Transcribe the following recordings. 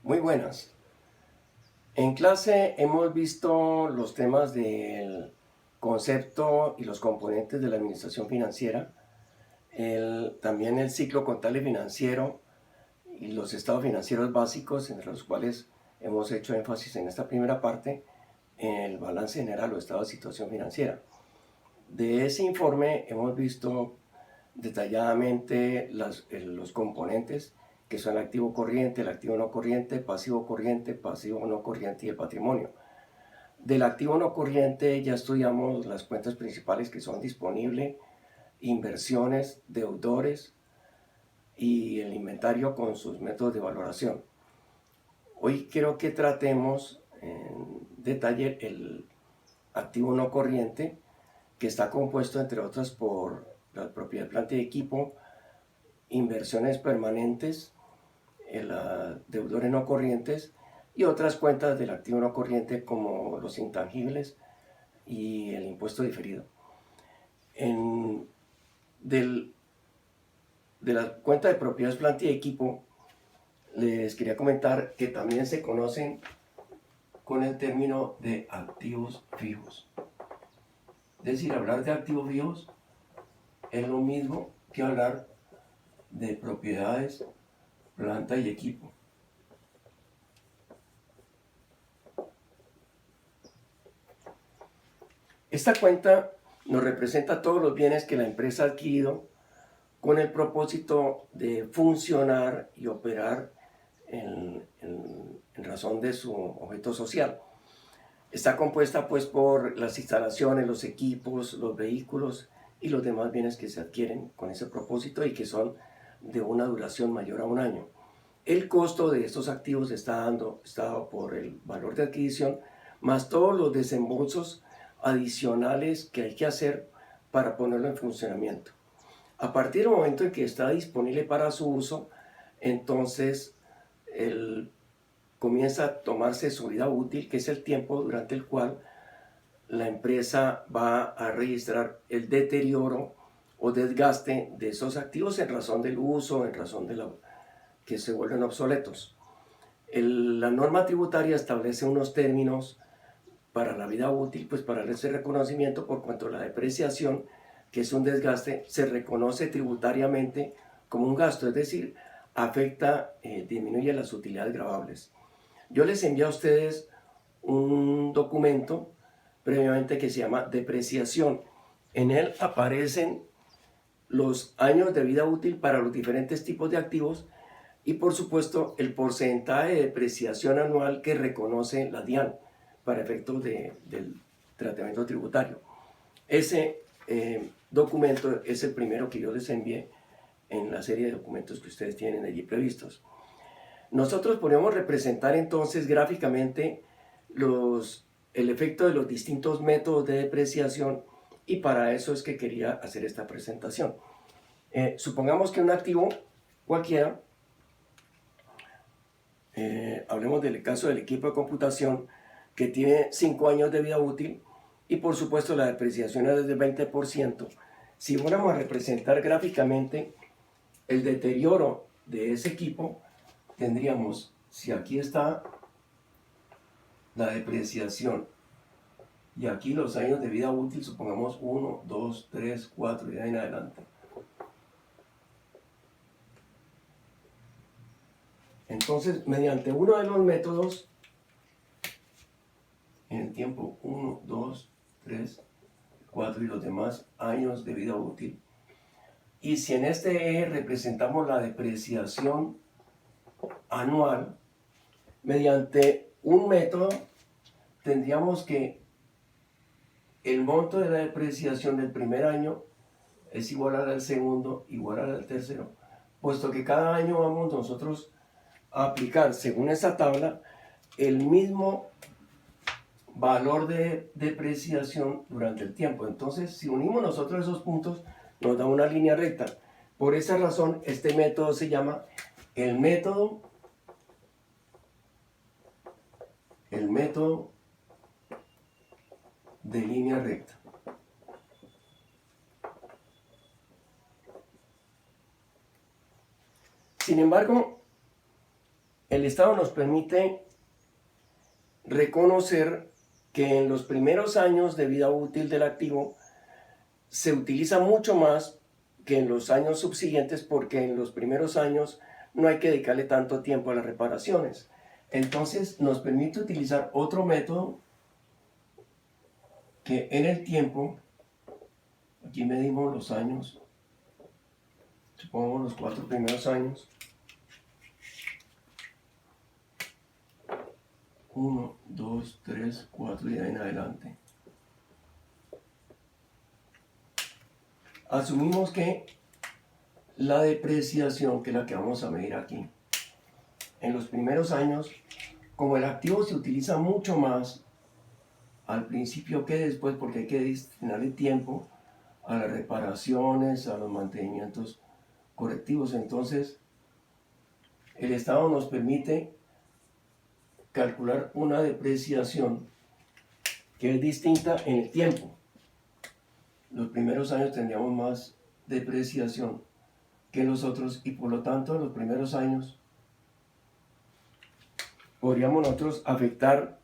Muy buenas. En clase hemos visto los temas del concepto y los componentes de la administración financiera, también el ciclo contable financiero y los estados financieros básicos, entre los cuales hemos hecho énfasis en esta primera parte, en el balance general o estado de situación financiera. De ese informe hemos visto detalladamente los componentes que son el activo corriente, el activo no corriente, pasivo no corriente y el patrimonio. Del activo no corriente ya estudiamos las cuentas principales que son disponible, inversiones, deudores y el inventario con sus métodos de valoración. Hoy quiero que tratemos en detalle el activo no corriente, que está compuesto entre otras por la propiedad de planta y equipo, inversiones permanentes, deudores no corrientes y otras cuentas del activo no corriente como los intangibles y el impuesto diferido. En, del, de la cuenta de propiedades, planta y equipo, les quería comentar que también se conocen con el término de activos fijos. Es decir, hablar de activos fijos es lo mismo que hablar de propiedades, planta y equipo. Esta cuenta nos representa todos los bienes que la empresa ha adquirido con el propósito de funcionar y operar en razón de su objeto social. Está compuesta pues por las instalaciones, los equipos, los vehículos y los demás bienes que se adquieren con ese propósito y que son de una duración mayor a un año. El costo de estos activos está dado por el valor de adquisición más todos los desembolsos adicionales que hay que hacer para ponerlo en funcionamiento. A partir del momento en que está disponible para su uso, entonces comienza a tomarse su vida útil, que es el tiempo durante el cual la empresa va a registrar el deterioro o desgaste de esos activos en razón del uso, en razón de que se vuelven obsoletos. La norma tributaria establece unos términos para la vida útil, pues para ese reconocimiento, por cuanto la depreciación, que es un desgaste, se reconoce tributariamente como un gasto, es decir, afecta, disminuye las utilidades gravables. Yo les envío a ustedes un documento previamente que se llama depreciación. En él aparecen los años de vida útil para los diferentes tipos de activos y por supuesto el porcentaje de depreciación anual que reconoce la DIAN para efectos del tratamiento tributario. Ese documento es el primero que yo les envié en la serie de documentos que ustedes tienen allí previstos. Nosotros podemos representar entonces gráficamente el efecto de los distintos métodos de depreciación y para eso es que quería hacer esta presentación. Supongamos que un activo cualquiera, hablemos del caso del equipo de computación que tiene 5 años de vida útil y por supuesto la depreciación es del 20%. Si fuéramos a representar gráficamente el deterioro de ese equipo, tendríamos, si aquí está la depreciación y aquí los años de vida útil, supongamos 1, 2, 3, 4 y de ahí en adelante. Entonces, mediante uno de los métodos, en el tiempo 1, 2, 3, 4 y los demás años de vida útil, y si en este eje representamos la depreciación anual, mediante un método tendríamos que el monto de la depreciación del primer año es igual al segundo, igual al tercero, puesto que cada año vamos nosotros a aplicar, según esa tabla, el mismo valor de depreciación durante el tiempo. Entonces, si unimos nosotros esos puntos, nos da una línea recta. Por esa razón, este método se llama el método de línea recta. Sin embargo, el Estado nos permite reconocer que en los primeros años de vida útil del activo se utiliza mucho más que en los años subsiguientes, porque en los primeros años no hay que dedicarle tanto tiempo a las reparaciones. Entonces nos permite utilizar otro método que en el tiempo, aquí medimos los años, supongamos los 4 primeros años, 1, 2, 3, 4 y de ahí en adelante. Asumimos que la depreciación, que es la que vamos a medir aquí, en los primeros años, como el activo se utiliza mucho más al principio que después, porque hay que destinarle tiempo a las reparaciones, a los mantenimientos correctivos, entonces el Estado nos permite calcular una depreciación que es distinta en el tiempo. Los primeros años tendríamos más depreciación que los otros, y por lo tanto en los primeros años podríamos nosotros afectar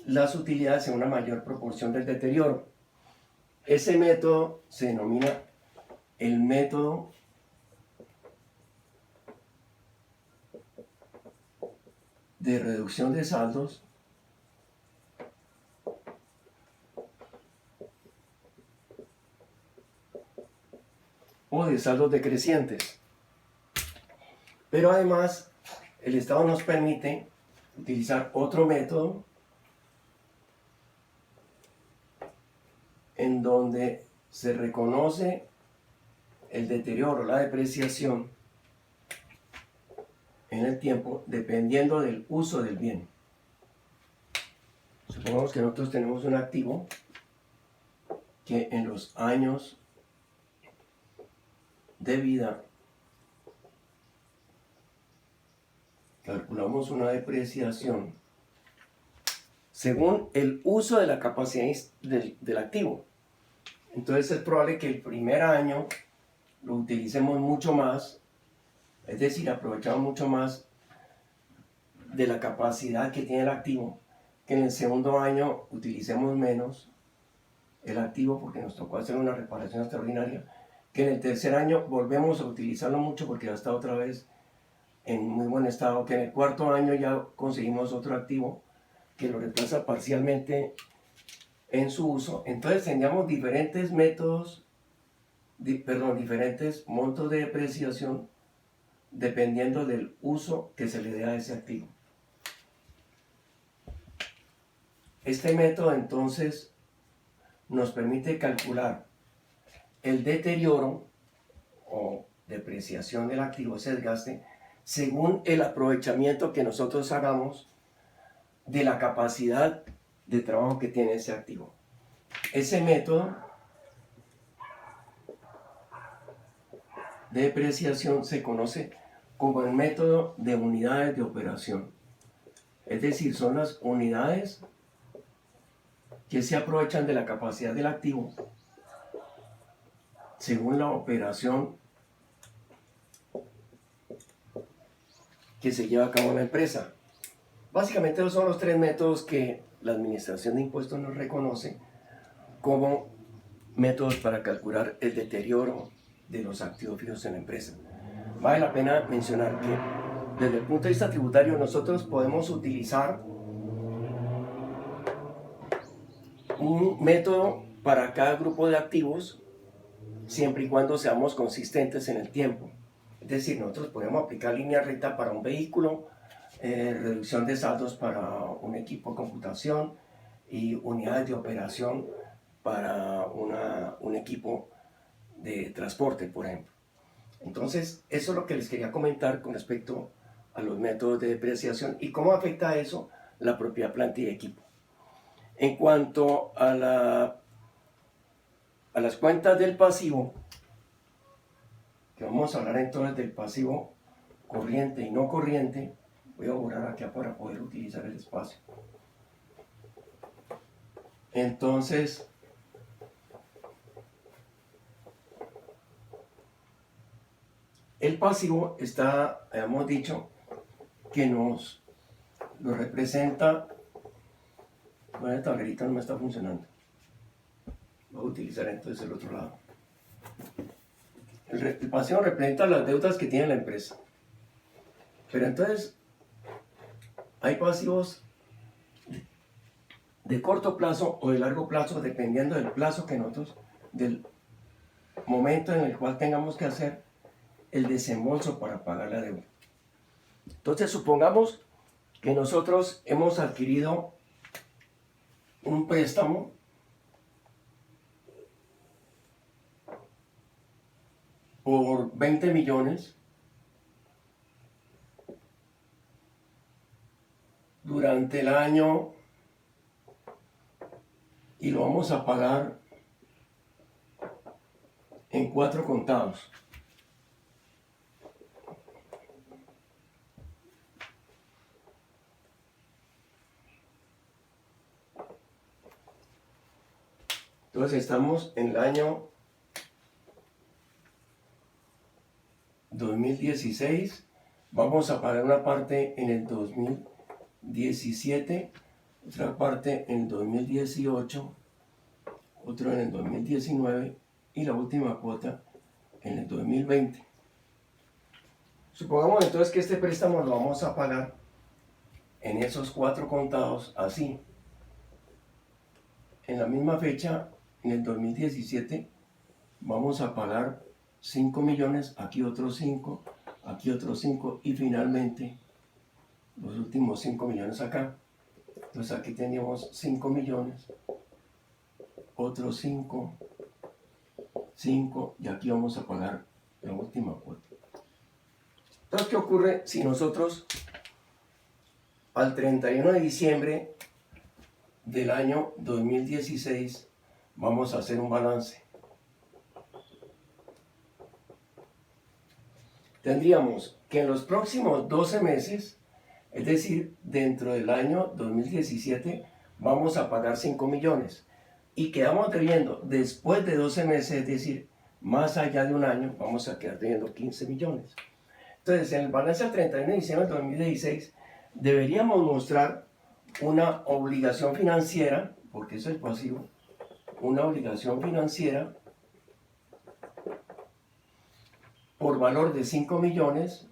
las utilidades en una mayor proporción del deterioro. Ese método se denomina el método de reducción de saldos o de saldos decrecientes. Pero además el Estado nos permite utilizar otro método en donde se reconoce el deterioro, la depreciación en el tiempo dependiendo del uso del bien. Supongamos que nosotros tenemos un activo que en los años de vida calculamos una depreciación según el uso de la capacidad del activo. Entonces es probable que el primer año lo utilicemos mucho más, es decir, aprovechamos mucho más de la capacidad que tiene el activo, que en el segundo año utilicemos menos el activo porque nos tocó hacer una reparación extraordinaria, que en el tercer año volvemos a utilizarlo mucho porque ya está otra vez en muy buen estado, que en el cuarto año ya conseguimos otro activo que lo reemplaza parcialmente en su uso. Entonces tendríamos diferentes métodos, diferentes montos de depreciación dependiendo del uso que se le dé a ese activo. Este método entonces nos permite calcular el deterioro o depreciación del activo, ese desgaste, según el aprovechamiento que nosotros hagamos de la capacidad de trabajo que tiene ese activo. Ese método de depreciación se conoce como el método de unidades de operación. Es decir, son las unidades que se aprovechan de la capacidad del activo según la operación que se lleva a cabo en la empresa. Básicamente esos son los 3 métodos que la Administración de Impuestos nos reconoce como métodos para calcular el deterioro de los activos fijos en la empresa. Vale la pena mencionar que desde el punto de vista tributario nosotros podemos utilizar un método para cada grupo de activos siempre y cuando seamos consistentes en el tiempo. Es decir, nosotros podemos aplicar línea recta para un vehículo, reducción de saldos para un equipo de computación y unidades de operación para un equipo de transporte, por ejemplo. Entonces, eso es lo que les quería comentar con respecto a los métodos de depreciación y cómo afecta eso la propia planta y equipo. En cuanto a las cuentas del pasivo, que vamos a hablar entonces del pasivo corriente y no corriente, voy a borrar acá para poder utilizar el espacio. Entonces, el pasivo está, hemos dicho, que nos lo representa. Bueno, el tablerito no me está funcionando. Voy a utilizar entonces el otro lado. El pasivo representa las deudas que tiene la empresa. Pero entonces hay pasivos de corto plazo o de largo plazo, dependiendo del plazo que nosotros, del momento en el cual tengamos que hacer el desembolso para pagar la deuda. Entonces, supongamos que nosotros hemos adquirido un préstamo por 20 millones durante el año y lo vamos a pagar en 4 contados. Entonces estamos en el año 2016, vamos a pagar una parte en el 2017, otra parte en el 2018, otro en el 2019 y la última cuota en el 2020. Supongamos entonces que este préstamo lo vamos a pagar en esos 4 contados así. En la misma fecha, en el 2017, vamos a pagar 5 millones, aquí otros 5, aquí otros 5 y finalmente los últimos 5 millones acá. Entonces aquí teníamos 5 millones, otros 5, 5 y aquí vamos a pagar la última cuota. Entonces, ¿qué ocurre si nosotros al 31 de diciembre del año 2016 vamos a hacer un balance? Tendríamos que en los próximos 12 meses, es decir, dentro del año 2017, vamos a pagar 5 millones. Y quedamos debiendo después de 12 meses, es decir, más allá de un año, vamos a quedar debiendo 15 millones. Entonces, en el balance al 31 de diciembre de 2016, deberíamos mostrar una obligación financiera, porque eso es pasivo, una obligación financiera por valor de 5 millones,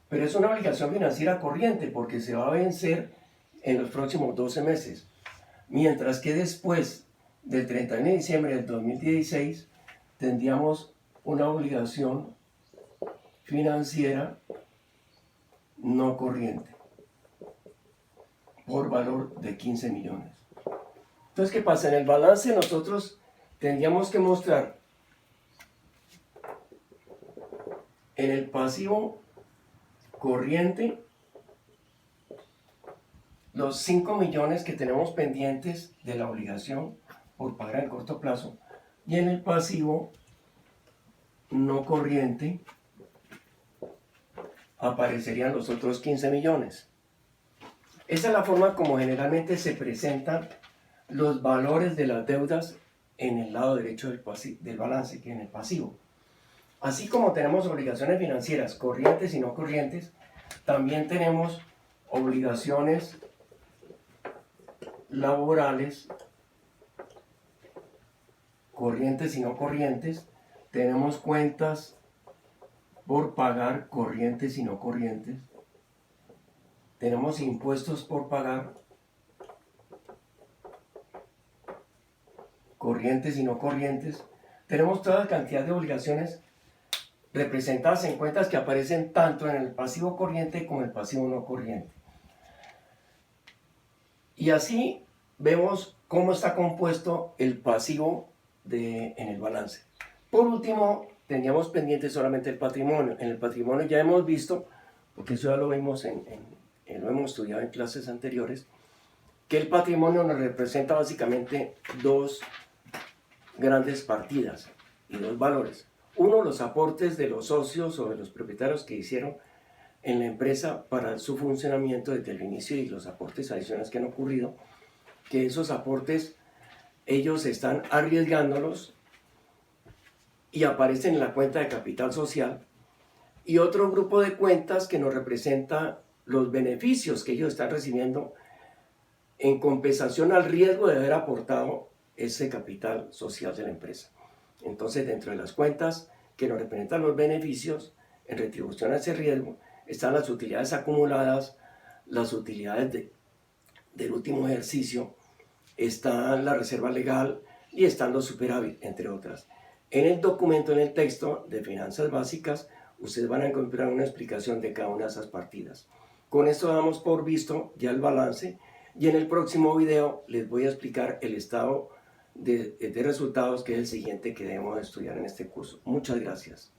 pero es una obligación financiera corriente porque se va a vencer en los próximos 12 meses. Mientras que después del 31 de diciembre del 2016 tendríamos una obligación financiera no corriente por valor de 15 millones. Entonces, ¿qué pasa? En el balance nosotros tendríamos que mostrar en el pasivo corriente los 5 millones que tenemos pendientes de la obligación por pagar en corto plazo y en el pasivo no corriente aparecerían los otros 15 millones. Esa es la forma como generalmente se presentan los valores de las deudas en el lado derecho del balance, que en el pasivo. Así como tenemos obligaciones financieras corrientes y no corrientes, también tenemos obligaciones laborales corrientes y no corrientes, tenemos cuentas por pagar corrientes y no corrientes, tenemos impuestos por pagar corrientes y no corrientes, tenemos toda la cantidad de obligaciones representadas en cuentas que aparecen tanto en el pasivo corriente como en el pasivo no corriente. Y así vemos cómo está compuesto el pasivo en el balance. Por último, teníamos pendiente solamente el patrimonio. En el patrimonio ya hemos visto, porque eso ya lo vimos lo hemos estudiado en clases anteriores, que el patrimonio nos representa básicamente dos grandes partidas y dos valores. Uno, los aportes de los socios o de los propietarios que hicieron en la empresa para su funcionamiento desde el inicio y los aportes adicionales que han ocurrido, que esos aportes ellos están arriesgándolos y aparecen en la cuenta de capital social y otro grupo de cuentas que nos representa los beneficios que ellos están recibiendo en compensación al riesgo de haber aportado ese capital social de la empresa. Entonces, dentro de las cuentas que nos representan los beneficios en retribución a ese riesgo, están las utilidades acumuladas, las utilidades del último ejercicio, está la reserva legal y están los superávit, entre otras. En el documento, en el texto de finanzas básicas, ustedes van a encontrar una explicación de cada una de esas partidas. Con esto damos por visto ya el balance, y en el próximo video les voy a explicar el estado de resultados, que es el siguiente que debemos estudiar en este curso. Muchas gracias.